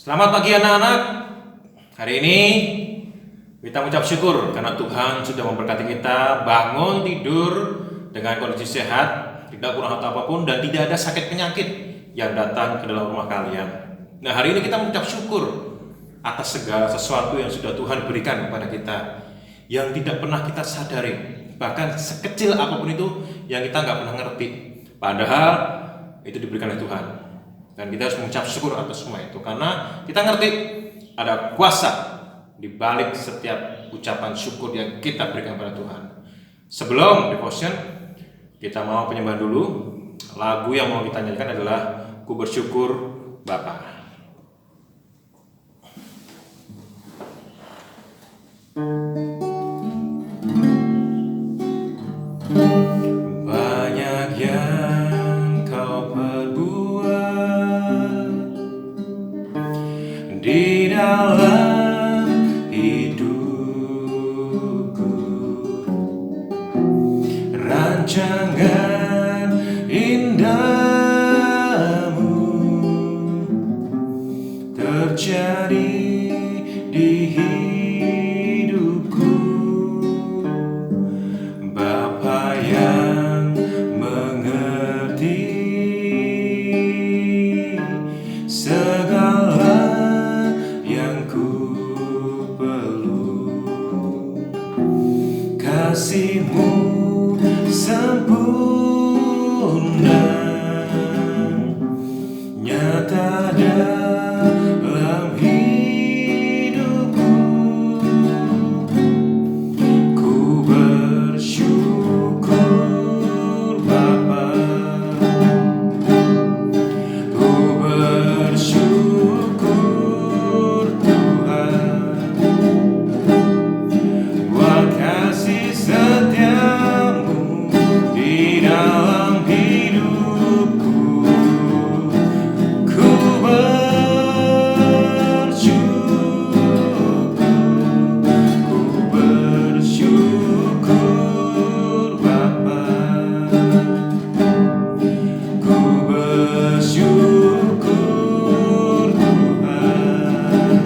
Selamat pagi anak-anak. Hari ini kita mengucap syukur karena Tuhan sudah memberkati kita bangun tidur dengan kondisi sehat, tidak kurang atau apapun, dan tidak ada sakit penyakit yang datang ke dalam rumah kalian. Nah, hari ini kita mengucap syukur atas segala sesuatu yang sudah Tuhan berikan kepada kita, yang tidak pernah kita sadari, bahkan sekecil apapun itu yang kita nggak pernah ngerti. Padahal itu diberikan oleh Tuhan. Dan kita harus mengucap syukur atas semua itu, karena kita ngerti ada kuasa di balik setiap ucapan syukur yang kita berikan pada Tuhan. Sebelum devotion, kita mau penyembahan dulu. Lagu yang mau kita nyanyikan adalah Ku Bersyukur Bapa. Banyak yang kau perbuat di dalam hidupku, rancangan indahmu terjadi di hidupku. Bapa yang mengerti segala yang ku perlu, kasih-Mu sempurna nyata dalam hidupku. Ku bersyukur Bapa, ku bersyukur Tuhan, buat kasih setiamu di dalam hidupku. Ku bersyukur, ku bersyukur Bapa, ku bersyukur Tuhan,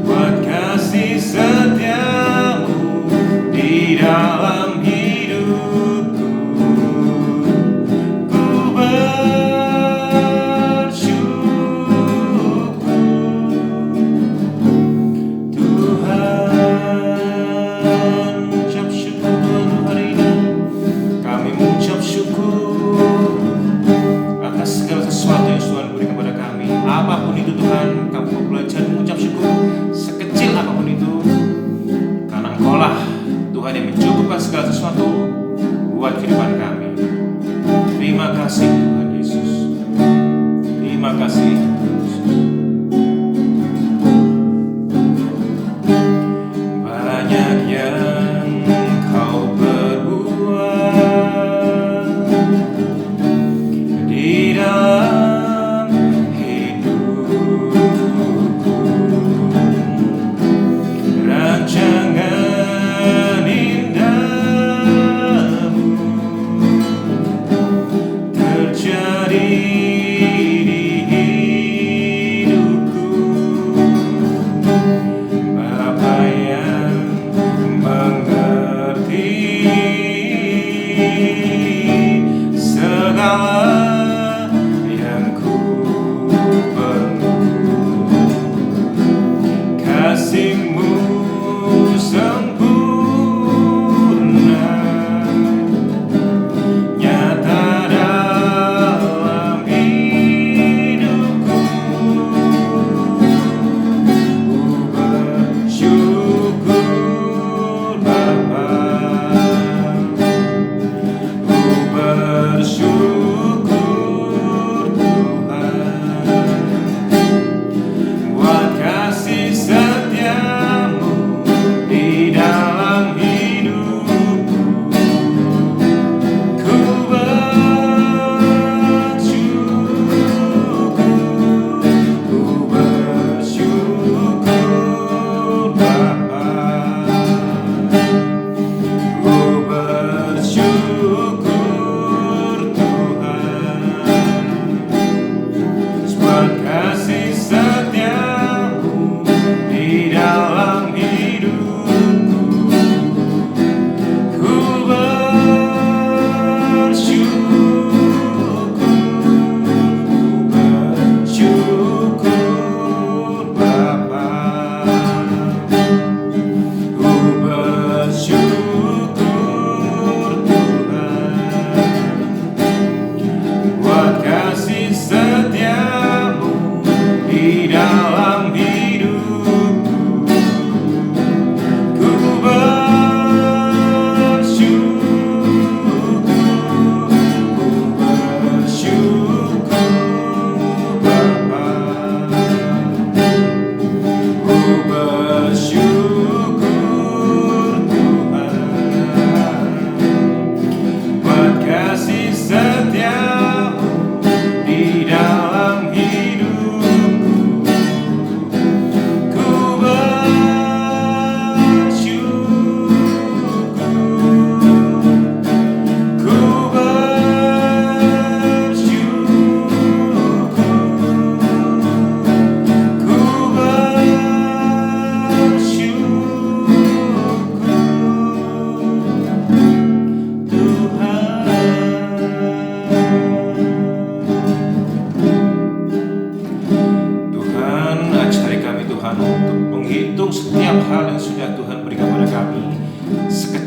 buat kasih setiamu di dalam hidupku. Ku bersyukur Tuhan. Ucap syukur Tuhan hari ini. Kami mengucap syukur atas segala sesuatu yang Tuhan berikan kepada kami. Apapun itu Tuhan, kami mau belajar mengucap syukur sekecil apapun itu, karena Engkau-lah Tuhan yang mencukupkan segala sesuatu buat kehidupan kami. Terima kasih Tuhan Yesus. Terima kasih Tuhan Yesus. Banyak yang Kau perbuat di dalam hidupku, rancangan indahmu terjadi di hidupku. Bapa yang mengerti segala yang ku perlu, kasih-Mu sempurna nyata dalam hidupku. Ku bersyukur Bapa, ku bersyukur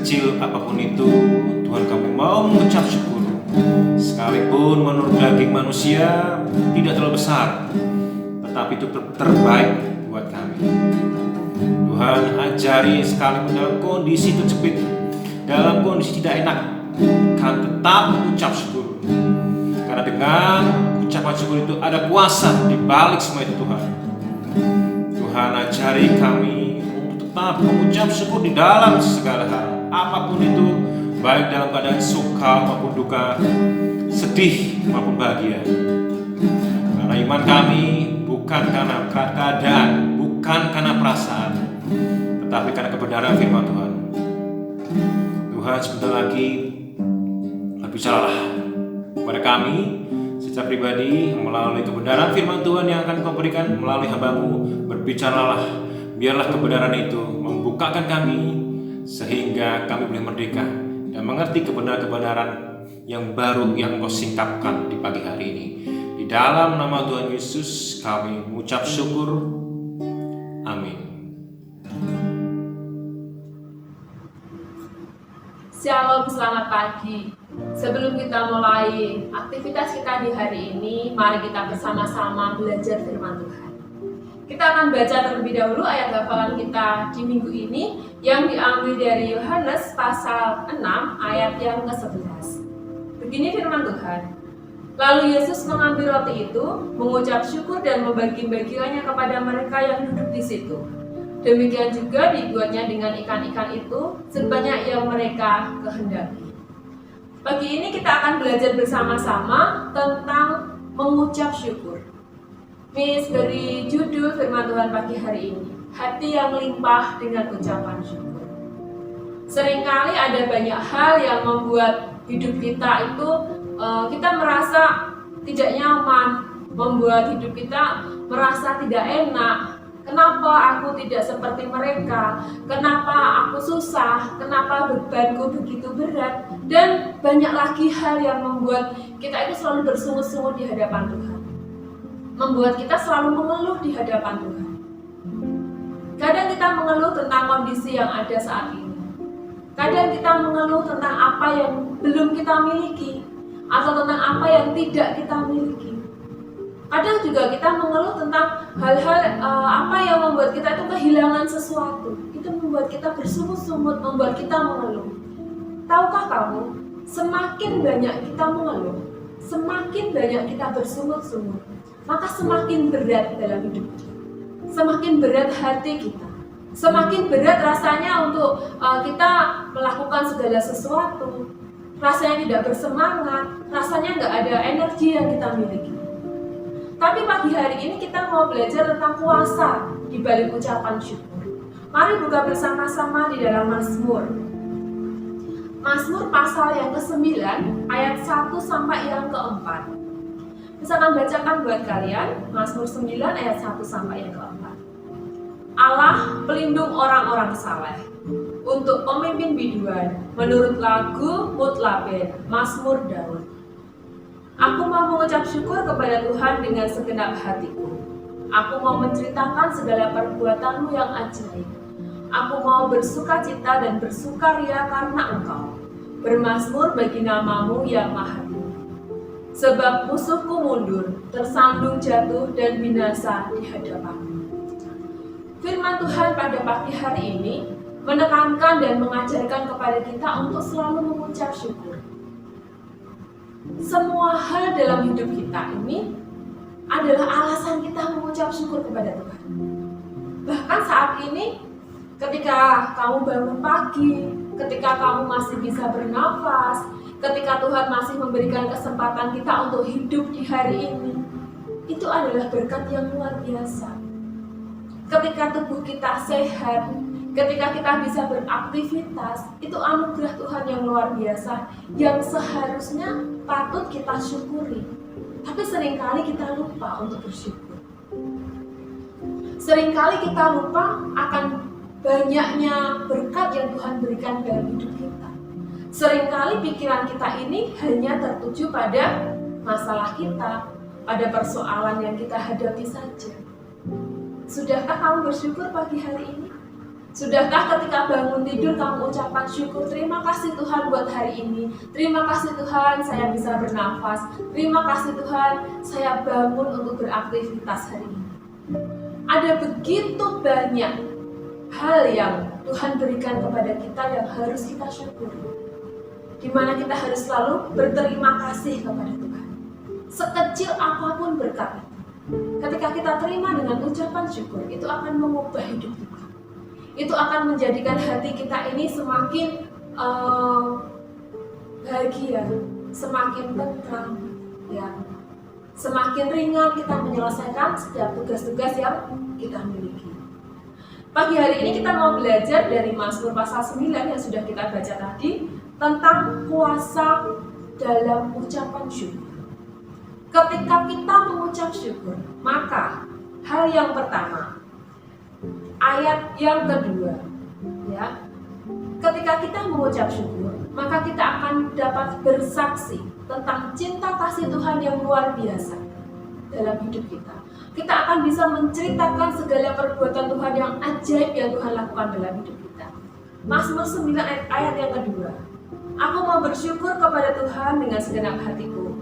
sekecil apapun itu, Tuhan kami mau mengucap syukur. Sekalipun menurut daging manusia tidak terlalu besar, tetapi itu terbaik buat kami. Tuhan, ajari sekalipun dalam kondisi terjepit, dalam kondisi tidak enak, kami tetap mengucap syukur. Karena dengan ucapan syukur itu ada kuasa di balik semua itu, Tuhan. Tuhan, ajari kami untuk tetap mengucap syukur di dalam segala hal, apapun itu, baik dalam keadaan suka maupun duka, sedih maupun bahagia. Karena iman kami bukan karena keadaan, bukan karena perasaan, tetapi karena kebenaran firman Tuhan. Tuhan, sebentar lagi berbicaralah kepada kami secara pribadi melalui kebenaran firman Tuhan yang akan Kau berikan melalui hamba-Mu. Berbicaralah, biarlah kebenaran itu membukakan kami sehingga kami boleh merdeka dan mengerti kebenaran-kebenaran yang baru yang Kau singkapkan di pagi hari ini. Di dalam nama Tuhan Yesus kami mengucap syukur. Amin. Shalom, selamat pagi. Sebelum kita mulai aktivitas kita di hari ini, mari kita bersama-sama belajar firman Tuhan. Kita akan baca terlebih dahulu ayat hafalan kita di minggu ini yang diambil dari Yohanes pasal 6 ayat yang ke-11. Begini firman Tuhan. Lalu Yesus mengambil roti itu, mengucap syukur dan membagi-bagikannya kepada mereka yang duduk di situ. Demikian juga dibuatnya dengan ikan-ikan itu sebanyak yang mereka kehendaki. Pagi ini kita akan belajar bersama-sama tentang mengucap syukur. Miss, dari judul firman Tuhan pagi hari ini, hati yang limpah dengan ucapan syukur. Seringkali ada banyak hal yang membuat hidup kita itu kita merasa tidak nyaman, membuat hidup kita merasa tidak enak. Kenapa aku tidak seperti mereka? Kenapa aku susah? Kenapa bebanku begitu berat? Dan banyak lagi hal yang membuat kita itu selalu bersungut-sungut di hadapan Tuhan. Membuat kita selalu mengeluh di hadapan Tuhan. Kadang kita mengeluh tentang kondisi yang ada saat ini. Kadang kita mengeluh tentang apa yang belum kita miliki, atau tentang apa yang tidak kita miliki. Kadang juga kita mengeluh tentang hal-hal apa yang membuat kita itu kehilangan sesuatu. Itu membuat kita bersungut-sungut, membuat kita mengeluh. Tahukah kamu, semakin banyak kita mengeluh, semakin banyak kita bersungut-sungut, maka semakin berat dalam hidup kita. Semakin berat hati kita. Semakin berat rasanya untuk kita melakukan segala sesuatu. Rasanya tidak bersemangat, rasanya nggak ada energi yang kita miliki. Tapi pagi hari ini kita mau belajar tentang kuasa di balik ucapan syukur. Mari buka bersama-sama di dalam Mazmur. Mazmur pasal yang ke-9 ayat 1 sampai yang ke-4. Bisa akan bacakan buat kalian Mazmur 9 ayat 1 sampai yang ke-4. Allah pelindung orang-orang saleh, untuk pemimpin biduan menurut lagu Mutlaben Mazmur Daud. Aku mau mengucap syukur kepada Tuhan dengan segenap hatiku. Aku mau menceritakan segala perbuatanmu yang ajaib. Aku mau bersukacita dan bersukaria karena Engkau, bermazmur bagi namamu yang maha tinggi. Sebab musuhku mundur, tersandung jatuh dan binasa di hadapanmu. Firman Tuhan pada pagi hari ini menekankan dan mengajarkan kepada kita untuk selalu mengucap syukur. Semua hal dalam hidup kita ini adalah alasan kita mengucap syukur kepada Tuhan. Bahkan saat ini, ketika kamu bangun pagi, ketika kamu masih bisa bernafas, ketika Tuhan masih memberikan kesempatan kita untuk hidup di hari ini, itu adalah berkat yang luar biasa. Ketika tubuh kita sehat, ketika kita bisa beraktivitas, itu anugerah Tuhan yang luar biasa yang seharusnya patut kita syukuri. Tapi seringkali kita lupa untuk bersyukur. Seringkali kita lupa akan banyaknya berkat yang Tuhan berikan dalam hidup kita. Seringkali pikiran kita ini hanya tertuju pada masalah kita, pada persoalan yang kita hadapi saja. Sudahkah kamu bersyukur pagi hari ini? Sudahkah ketika bangun tidur kamu ucapkan syukur, terima kasih Tuhan buat hari ini, terima kasih Tuhan saya bisa bernafas, terima kasih Tuhan saya bangun untuk beraktivitas hari ini. Ada begitu banyak hal yang Tuhan berikan kepada kita yang harus kita syukuri, di mana kita harus selalu berterima kasih kepada Tuhan. Sekecil apapun berkat itu, ketika kita terima dengan ucapan syukur, itu akan mengubah hidup kita. Itu akan menjadikan hati kita ini semakin bahagia, semakin tentram, ya, semakin ringan kita menyelesaikan setiap tugas-tugas yang kita miliki. Pagi hari ini kita mau belajar dari Mazmur pasal 9 yang sudah kita baca tadi, tentang kuasa dalam ucapan syukur. Ketika kita mengucap syukur, maka hal yang pertama, ayat yang kedua, ya, ketika kita mengucap syukur, maka kita akan dapat bersaksi tentang cinta kasih Tuhan yang luar biasa dalam hidup kita. Kita akan bisa menceritakan segala perbuatan Tuhan yang ajaib yang Tuhan lakukan dalam hidup kita. Mazmur 9 ayat yang kedua, aku mau bersyukur kepada Tuhan dengan segenap hatiku.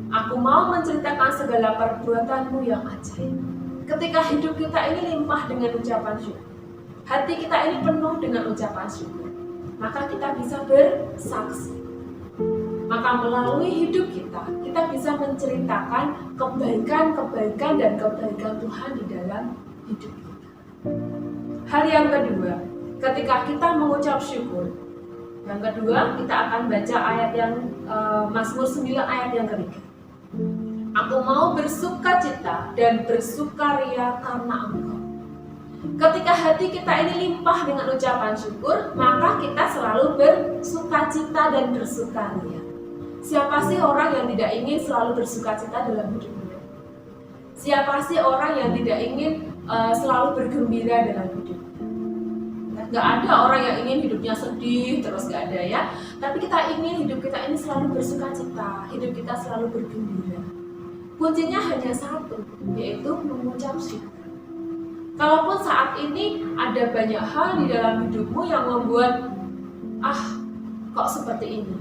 Aku mau menceritakan segala perbuatan-Mu yang ajaib. Ketika hidup kita ini limpah dengan ucapan syukur, hati kita ini penuh dengan ucapan syukur, maka kita bisa bersaksi. Maka melalui hidup kita bisa menceritakan kebaikan-kebaikan dan kebaikan Tuhan di dalam hidup kita. Hal yang kedua, ketika kita mengucap syukur, yang kedua kita akan baca ayat yang Mazmur 9 ayat yang ketiga. Aku mau bersukacita dan bersukaria karena Engkau. Ketika hati kita ini limpah dengan ucapan syukur, maka kita selalu bersukacita dan bersukaria. Siapa sih orang yang tidak ingin selalu bersukacita dalam hidupnya? Siapa sih orang yang tidak ingin selalu bergembira dalam hidupnya? Gak ada orang yang ingin hidupnya sedih terus, gak ada ya. Tapi kita ingin hidup kita ini selalu bersukacita, hidup kita selalu bergembira. Kuncinya hanya satu, yaitu mengucap syukur. Kalaupun saat ini ada banyak hal di dalam hidupmu yang membuat kok seperti ini,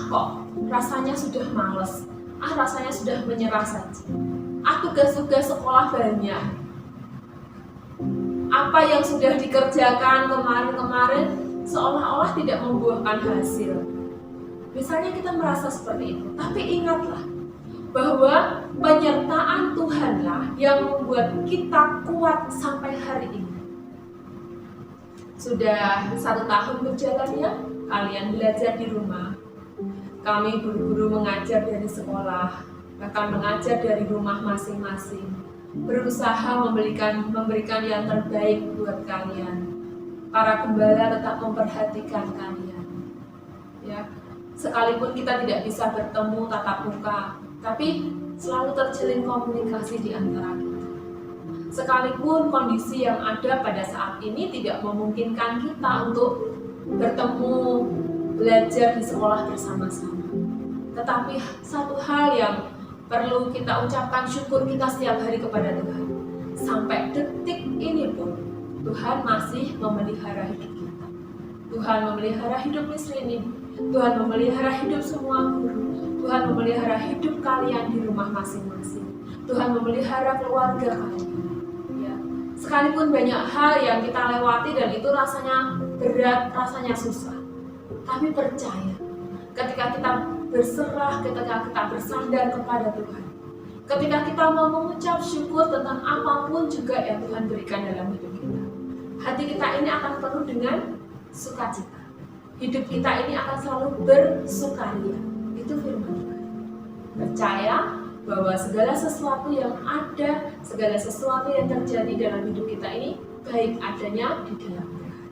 kok rasanya sudah malas, rasanya sudah menyerah saja, tugas-tugas sekolah banyak, apa yang sudah dikerjakan kemarin-kemarin seolah-olah tidak membuahkan hasil. Misalnya kita merasa seperti itu, tapi ingatlah bahwa penyertaan Tuhanlah yang membuat kita kuat sampai hari ini. Sudah 1 tahun berjalan ya, kalian belajar di rumah. Kami guru-guru mengajar dari sekolah, bahkan mengajar dari rumah masing-masing. Berusaha memberikan yang terbaik buat kalian. Para gembala tetap memperhatikan kalian. Ya, sekalipun kita tidak bisa bertemu tatap muka, tapi selalu terjalin komunikasi di antara kita. Sekalipun kondisi yang ada pada saat ini tidak memungkinkan kita untuk bertemu, belajar di sekolah bersama-sama. Tetapi satu hal yang perlu kita ucapkan syukur kita setiap hari kepada Tuhan. Sampai detik ini pun, Tuhan masih memelihara hidup kita. Tuhan memelihara hidup istri ini. Tuhan memelihara hidup semua guru. Tuhan memelihara hidup kalian di rumah masing-masing. Tuhan memelihara keluarga kalian. Ya. Sekalipun banyak hal yang kita lewati dan itu rasanya berat, rasanya susah. Tapi percaya, ketika kita berserah, ketika kita bersandar kepada Tuhan, ketika kita mau mengucap syukur tentang apapun juga yang Tuhan berikan dalam hidup kita, hati kita ini akan penuh dengan sukacita. Hidup kita ini akan selalu bersukaria. Itu firman Tuhan. Percaya bahwa segala sesuatu yang ada, segala sesuatu yang terjadi dalam hidup kita ini baik adanya di dalam Tuhan.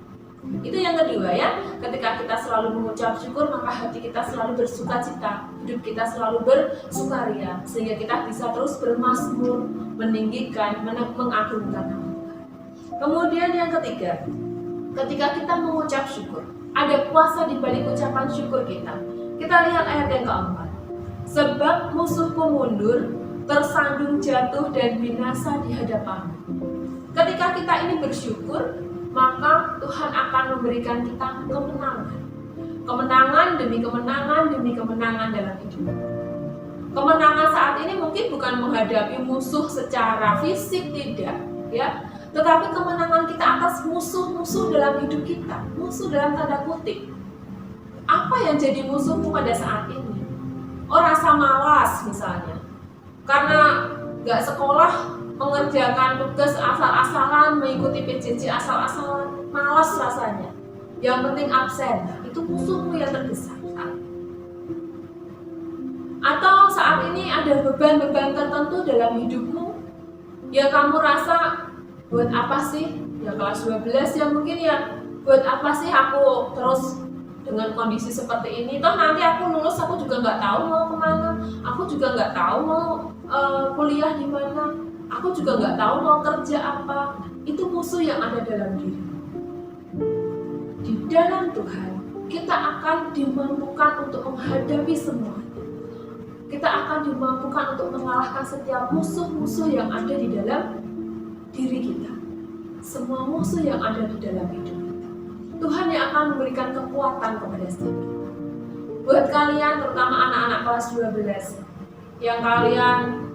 Itu yang kedua ya. Ketika kita selalu mengucap syukur, maka hati kita selalu bersukacita, hidup kita selalu bersukaria, sehingga kita bisa terus bermazmur, meninggikan, mengagungkan nama Tuhan. Kemudian yang ketiga, ketika kita mengucap syukur, ada kuasa di balik ucapan syukur kita. Kita lihat ayat yang keempat. Sebab musuhku mundur, tersandung jatuh dan binasa di hadapanmu. Ketika kita ini bersyukur, maka Tuhan akan memberikan kita kemenangan. Kemenangan demi kemenangan demi kemenangan dalam hidup. Kemenangan saat ini mungkin bukan menghadapi musuh secara fisik, tidak, ya, tetapi kemenangan kita atas musuh-musuh dalam hidup kita, musuh dalam tanda kutip. Apa yang jadi musuhmu pada saat ini? Oh, rasa malas misalnya, karena nggak sekolah, mengerjakan tugas asal-asalan, mengikuti PJJ asal-asalan, malas rasanya. Yang penting absen, itu musuhmu yang terbesar. Atau saat ini ada beban-beban tertentu dalam hidupmu, ya kamu rasa, buat apa sih? Ya kelas 12 ya mungkin ya, buat apa sih aku terus dengan kondisi seperti ini? Toh nanti aku lulus, aku juga nggak tahu mau kemana, aku juga nggak tahu mau kuliah di mana, aku juga nggak tahu mau kerja apa. Itu musuh yang ada dalam diri. Di dalam Tuhan, kita akan dimampukan untuk menghadapi semua. Kita akan dimampukan untuk mengalahkan setiap musuh-musuh yang ada di dalam diri kita. Semua musuh yang ada di dalam hidup kita. Tuhan yang akan memberikan kekuatan kepada setiap kita. Buat kalian, terutama anak-anak kelas 12, yang kalian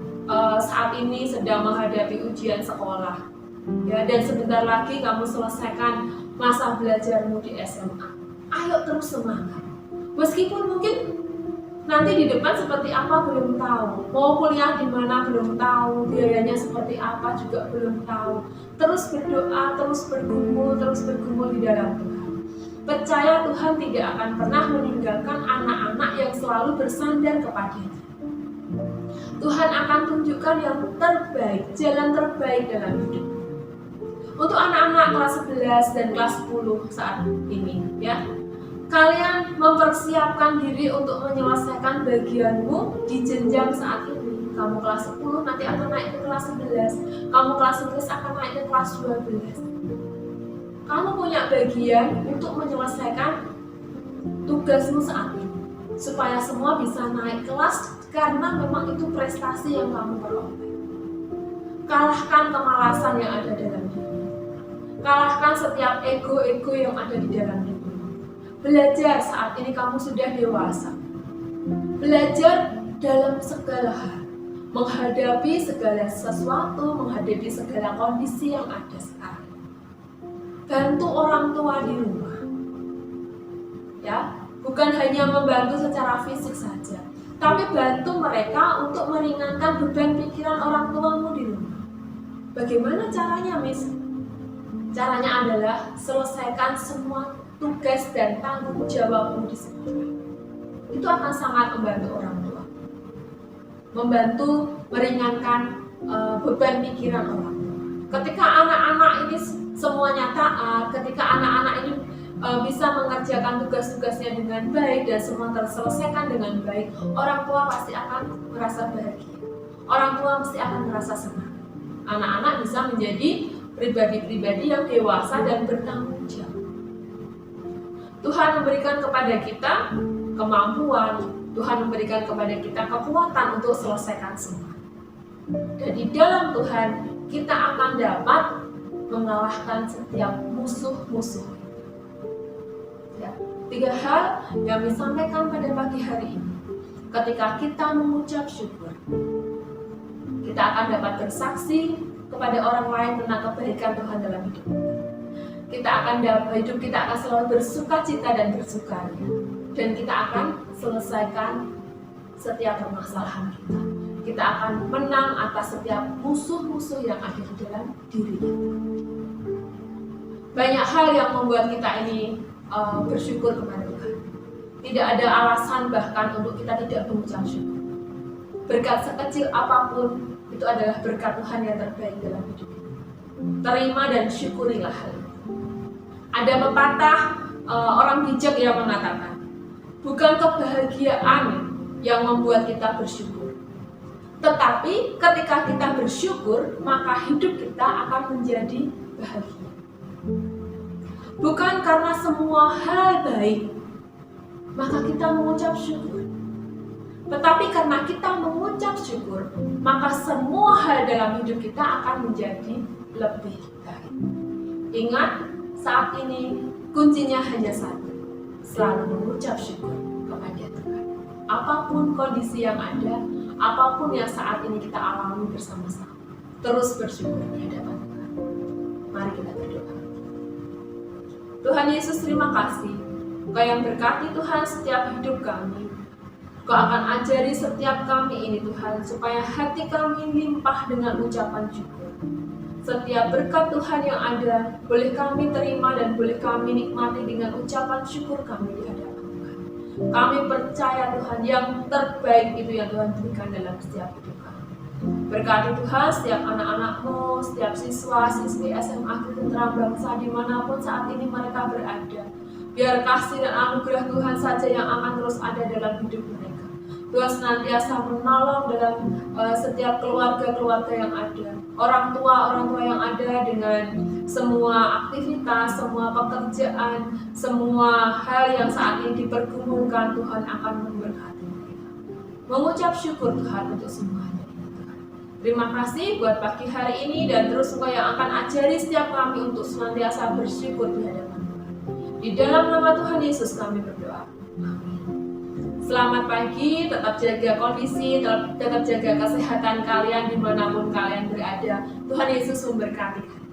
saat ini sedang menghadapi ujian sekolah, ya, dan sebentar lagi kamu selesaikan masa belajarmu di SMA. Ayo terus semangat. Meskipun mungkin nanti di depan seperti apa belum tahu, mau kuliah di mana belum tahu, biayanya seperti apa juga belum tahu. Terus berdoa, terus bergumul di dalam Tuhan. Percaya Tuhan tidak akan pernah meninggalkan anak-anak yang selalu bersandar kepadanya. Tuhan akan tunjukkan yang terbaik, jalan terbaik dalam hidup. Untuk anak-anak kelas 11 dan kelas 10 saat ini, ya, kalian mempersiapkan diri untuk menyelesaikan bagianmu di jenjang saat ini. Kamu kelas 10 nanti akan naik ke kelas 11. Kamu kelas 11 akan naik ke kelas 12. Kamu punya bagian untuk menyelesaikan tugasmu saat ini, supaya semua bisa naik kelas, karena memang itu prestasi yang kamu peroleh. Kalahkan kemalasan yang ada dalam diri. Kalahkan setiap ego-ego yang ada di dalam diri. Belajar saat ini kamu sudah dewasa. Belajar dalam segala hal, menghadapi segala sesuatu, menghadapi segala kondisi yang ada sekarang. Bantu orang tua di rumah, ya, bukan hanya membantu secara fisik saja, tapi bantu mereka untuk meringankan beban pikiran orang tuamu di rumah. Bagaimana caranya, Miss? Caranya adalah selesaikan semua tugas dan tanggung jawabmu di sekolah. Itu akan sangat membantu orang tua, membantu meringankan beban pikiran orang tua. Ketika anak-anak ini semuanya taat, ketika anak-anak ini bisa mengerjakan tugas-tugasnya dengan baik dan semua terselesaikan dengan baik, orang tua pasti akan merasa bahagia. Orang tua pasti akan merasa senang. Anak-anak bisa menjadi pribadi-pribadi yang dewasa dan bertanggung jawab. Tuhan memberikan kepada kita kemampuan, Tuhan memberikan kepada kita kekuatan untuk selesaikan semua. Dan di dalam Tuhan kita akan dapat mengalahkan setiap musuh-musuh. Ya, 3 hal yang disampaikan pada pagi hari ini. Ketika kita mengucap syukur, kita akan dapat bersaksi kepada orang lain tentang kebaikan Tuhan dalam hidup kita. Hidup kita akan selalu bersukacita dan bersukaria, dan kita akan selesaikan setiap permasalahan kita. Kita akan menang atas setiap musuh-musuh yang ada di dalam diri kita. Banyak hal yang membuat kita ini bersyukur kepada Tuhan. Tidak ada alasan bahkan untuk kita tidak mengucap syukur. Berkat sekecil apapun itu adalah berkat Tuhan yang terbaik dalam hidup kita. Terima dan syukurilah hal itu. Ada pepatah orang bijak yang mengatakan, bukan kebahagiaan yang membuat kita bersyukur, tetapi ketika kita bersyukur, maka hidup kita akan menjadi bahagia. Bukan karena semua hal baik, maka kita mengucap syukur. Tetapi karena kita mengucap syukur, maka semua hal dalam hidup kita akan menjadi lebih baik. Ingat, saat ini kuncinya hanya satu, selalu mengucap syukur kepada Tuhan. Apapun kondisi yang ada, apapun yang saat ini kita alami bersama-sama, terus bersyukur di hadapan Tuhan. Mari kita berdoa. Tuhan Yesus, terima kasih Engkau yang berkati Tuhan setiap hidup kami. Engkau akan ajari setiap kami ini Tuhan, supaya hati kami limpah dengan ucapan syukur. Setiap berkat Tuhan yang ada, boleh kami terima dan boleh kami nikmati dengan ucapan syukur kami di hadapan Tuhan. Kami percaya Tuhan, yang terbaik itu yang Tuhan berikan dalam setiap hidup kami. Berkati Tuhan setiap anak-anak-Mu, setiap siswa-siswi SMA Kristen Terang Bangsa dimanapun saat ini mereka berada. Biar kasih dan anugerah Tuhan saja yang akan terus ada dalam hidup mereka. Tuhan senantiasa menolong dalam setiap keluarga-keluarga yang ada. Orang tua yang ada dengan semua aktivitas, semua pekerjaan, semua hal yang saat ini dipergumulkan, Tuhan akan memberkati mereka. Mengucap syukur Tuhan untuk semuanya. Terima kasih buat pagi hari ini dan terus Engkau yang akan ajari setiap kami untuk senantiasa bersyukur di hadapan Tuhan. Di dalam nama Tuhan Yesus kami berdoa. Amin. Selamat pagi, tetap jaga kondisi, tetap jaga kesehatan kalian dimanapun kalian berada. Tuhan Yesus memberkati.